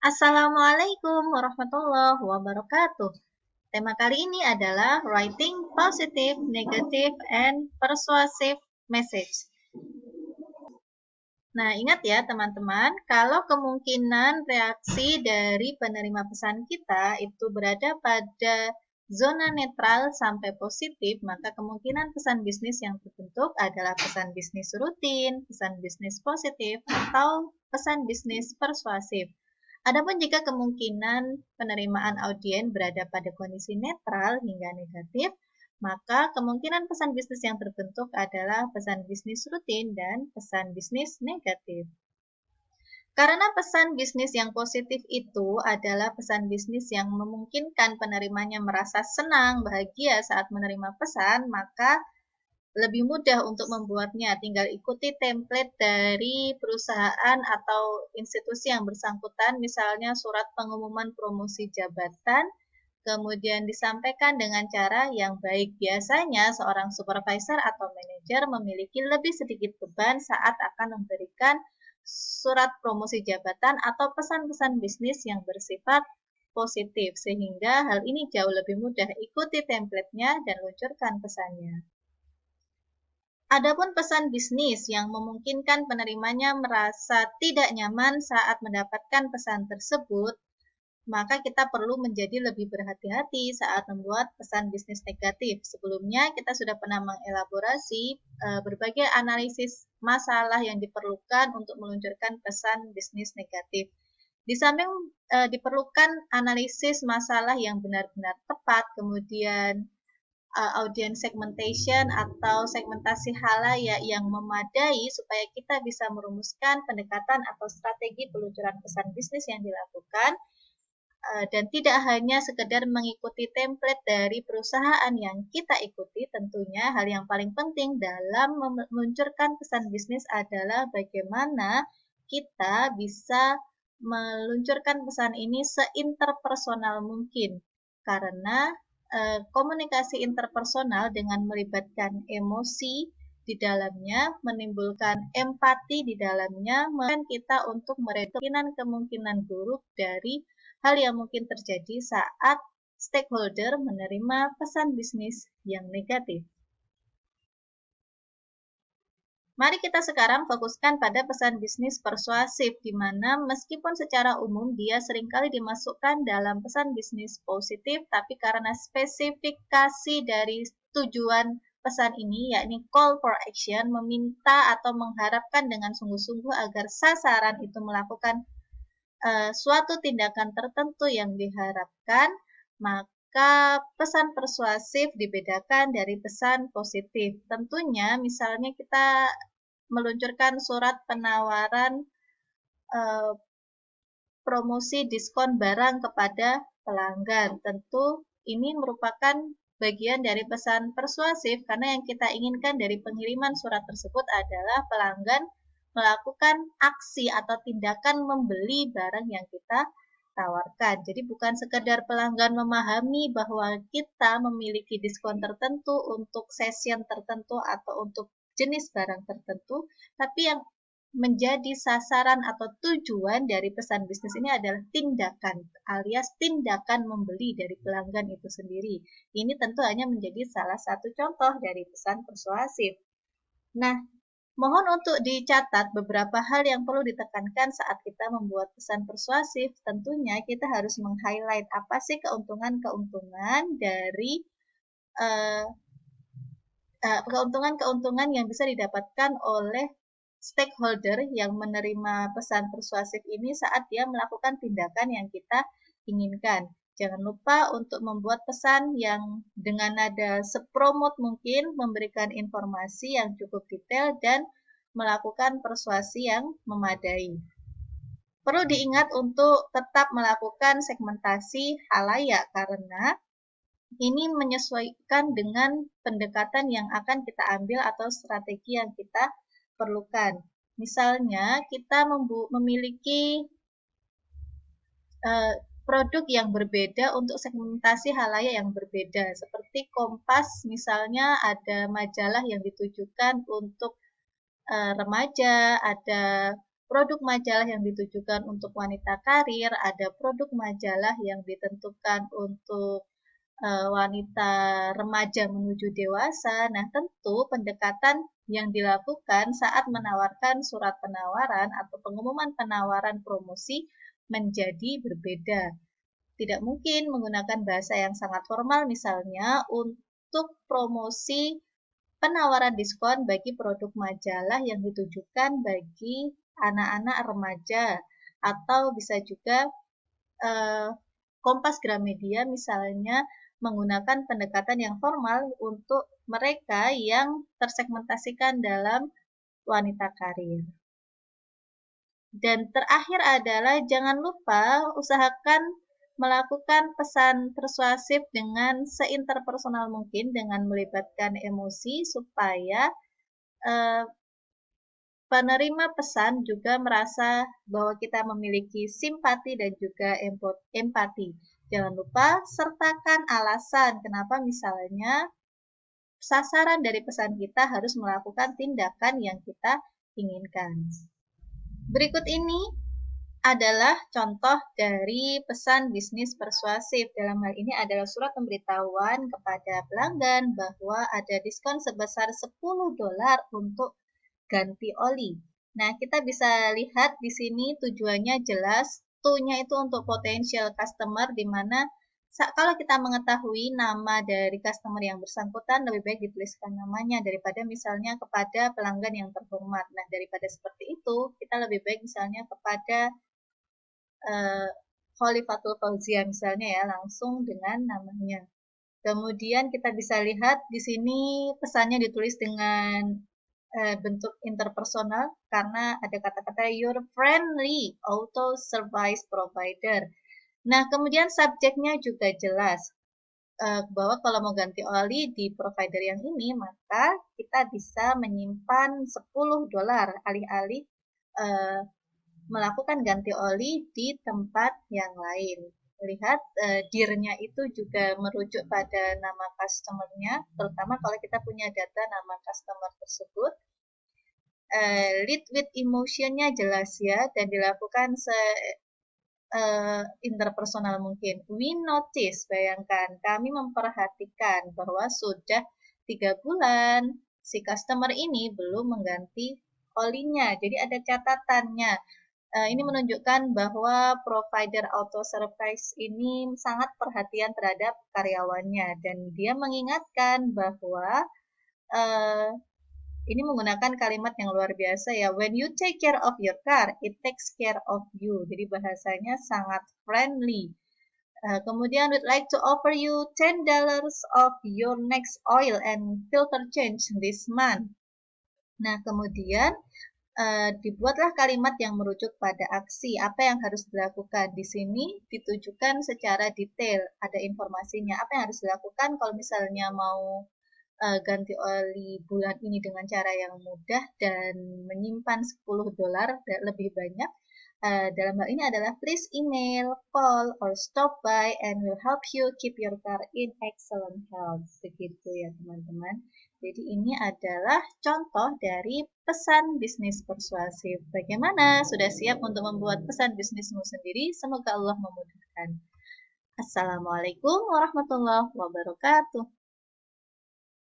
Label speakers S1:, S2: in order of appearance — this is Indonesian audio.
S1: Assalamualaikum warahmatullahi wabarakatuh. Tema kali ini adalah writing positive, negative, and persuasive message. Nah, ingat ya teman-teman, kalau kemungkinan reaksi dari penerima pesan kita itu berada pada zona netral sampai positif, maka kemungkinan pesan bisnis yang terbentuk adalah pesan bisnis rutin, pesan bisnis positif, atau pesan bisnis persuasif. Adapun jika kemungkinan penerimaan audien berada pada kondisi netral hingga negatif, maka kemungkinan pesan bisnis yang terbentuk adalah pesan bisnis rutin dan pesan bisnis negatif. Karena pesan bisnis yang positif itu adalah pesan bisnis yang memungkinkan penerimanya merasa senang, bahagia saat menerima pesan, maka lebih mudah untuk membuatnya. Tinggal ikuti template dari perusahaan atau institusi yang bersangkutan, misalnya surat pengumuman promosi jabatan, kemudian disampaikan dengan cara yang baik. Biasanya seorang supervisor atau manajer memiliki lebih sedikit beban saat akan memberikan surat promosi jabatan atau pesan-pesan bisnis yang bersifat positif, sehingga hal ini jauh lebih mudah. Ikuti template-nya dan luncurkan pesannya. Adapun pesan bisnis yang memungkinkan penerimanya merasa tidak nyaman saat mendapatkan pesan tersebut, maka kita perlu menjadi lebih berhati-hati saat membuat pesan bisnis negatif. Sebelumnya kita sudah pernah mengelaborasi berbagai analisis masalah yang diperlukan untuk meluncurkan pesan bisnis negatif. Di samping diperlukan analisis masalah yang benar-benar tepat, kemudian audience segmentation atau segmentasi halayak yang memadai supaya kita bisa merumuskan pendekatan atau strategi peluncuran pesan bisnis yang dilakukan, dan tidak hanya sekedar mengikuti template dari perusahaan yang kita ikuti. Tentunya hal yang paling penting dalam meluncurkan pesan bisnis adalah bagaimana kita bisa meluncurkan pesan ini seinterpersonal mungkin, karena komunikasi interpersonal dengan melibatkan emosi di dalamnya, menimbulkan empati di dalamnya, menekan kita untuk meredam kemungkinan buruk dari hal yang mungkin terjadi saat stakeholder menerima pesan bisnis yang negatif. Mari kita sekarang fokuskan pada pesan bisnis persuasif, di mana meskipun secara umum dia seringkali dimasukkan dalam pesan bisnis positif, tapi karena spesifikasi dari tujuan pesan ini, yakni call for action, meminta atau mengharapkan dengan sungguh-sungguh agar sasaran itu melakukan suatu tindakan tertentu yang diharapkan, maka pesan persuasif dibedakan dari pesan positif. Tentunya misalnya kita meluncurkan surat penawaran promosi diskon barang kepada pelanggan. Tentu ini merupakan bagian dari pesan persuasif, karena yang kita inginkan dari pengiriman surat tersebut adalah pelanggan melakukan aksi atau tindakan membeli barang yang kita tawarkan. Jadi bukan sekedar pelanggan memahami bahwa kita memiliki diskon tertentu untuk session tertentu atau untuk jenis barang tertentu, tapi yang menjadi sasaran atau tujuan dari pesan bisnis ini adalah tindakan, alias tindakan membeli dari pelanggan itu sendiri. Ini tentu hanya menjadi salah satu contoh dari pesan persuasif. Nah, mohon untuk dicatat beberapa hal yang perlu ditekankan saat kita membuat pesan persuasif. Tentunya kita harus meng-highlight apa sih keuntungan-keuntungan dari keuntungan-keuntungan yang bisa didapatkan oleh stakeholder yang menerima pesan persuasif ini saat dia melakukan tindakan yang kita inginkan. Jangan lupa untuk membuat pesan yang dengan nada sepromot mungkin, memberikan informasi yang cukup detail, dan melakukan persuasi yang memadai. Perlu diingat untuk tetap melakukan segmentasi halayak, karena ini menyesuaikan dengan pendekatan yang akan kita ambil atau strategi yang kita perlukan. Misalnya, kita memiliki produk yang berbeda untuk segmentasi halayak yang berbeda. Seperti Kompas, misalnya ada majalah yang ditujukan untuk remaja, ada produk majalah yang ditujukan untuk wanita karir, ada produk majalah yang ditentukan untuk wanita remaja menuju dewasa. Nah, tentu pendekatan yang dilakukan saat menawarkan surat penawaran atau pengumuman penawaran promosi menjadi berbeda. Tidak mungkin menggunakan bahasa yang sangat formal misalnya untuk promosi penawaran diskon bagi produk majalah yang ditujukan bagi anak-anak remaja, atau bisa juga Kompas Gramedia misalnya menggunakan pendekatan yang formal untuk mereka yang tersegmentasikan dalam wanita karir. Dan terakhir adalah jangan lupa usahakan melakukan pesan persuasif dengan seinterpersonal mungkin dengan melibatkan emosi supaya penerima pesan juga merasa bahwa kita memiliki simpati dan juga empati. Jangan lupa sertakan alasan kenapa misalnya sasaran dari pesan kita harus melakukan tindakan yang kita inginkan. Berikut ini adalah contoh dari pesan bisnis persuasif. Dalam hal ini adalah surat pemberitahuan kepada pelanggan bahwa ada diskon sebesar $10 untuk ganti oli. Nah, kita bisa lihat di sini tujuannya jelas. To-nya itu untuk potential customer, di mana kalau kita mengetahui nama dari customer yang bersangkutan, lebih baik dituliskan namanya daripada misalnya kepada pelanggan yang terhormat. Nah, daripada seperti itu, kita lebih baik misalnya kepada Khalifatul Fauzia misalnya ya, langsung dengan namanya. Kemudian kita bisa lihat di sini pesannya ditulis dengan bentuk interpersonal karena ada kata-kata your friendly auto service provider. Nah, kemudian subjeknya juga jelas bahwa kalau mau ganti oli di provider yang ini, maka kita bisa menyimpan $10 alih-alih melakukan ganti oli di tempat yang lain. Lihat, dir-nya itu juga merujuk pada nama customer-nya, terutama kalau kita punya data nama customer tersebut. Lead with emotion-nya jelas ya, dan dilakukan interpersonal mungkin. We notice, bayangkan, kami memperhatikan bahwa sudah 3 bulan si customer ini belum mengganti olinya, jadi ada catatannya. Ini menunjukkan bahwa provider auto service ini sangat perhatian terhadap karyawannya dan dia mengingatkan bahwa ini menggunakan kalimat yang luar biasa ya. When you take care of your car, it takes care of you. Jadi bahasanya sangat friendly. Kemudian we'd like to offer you $10 of your next oil and filter change this month. Nah, kemudian dibuatlah kalimat yang merujuk pada aksi. Apa yang harus dilakukan di sini ditujukan secara detail. Ada informasinya. Apa yang harus dilakukan kalau misalnya mau ganti oli bulan ini dengan cara yang mudah dan menyimpan $10 lebih banyak. Dalam hal ini adalah please email, call, or stop by and will help you keep your car in excellent health. Begitu ya teman-teman. Jadi ini adalah contoh dari pesan bisnis persuasif. Bagaimana? Sudah siap untuk membuat pesan bisnismu sendiri? Semoga Allah memudahkan. Assalamualaikum warahmatullahi wabarakatuh.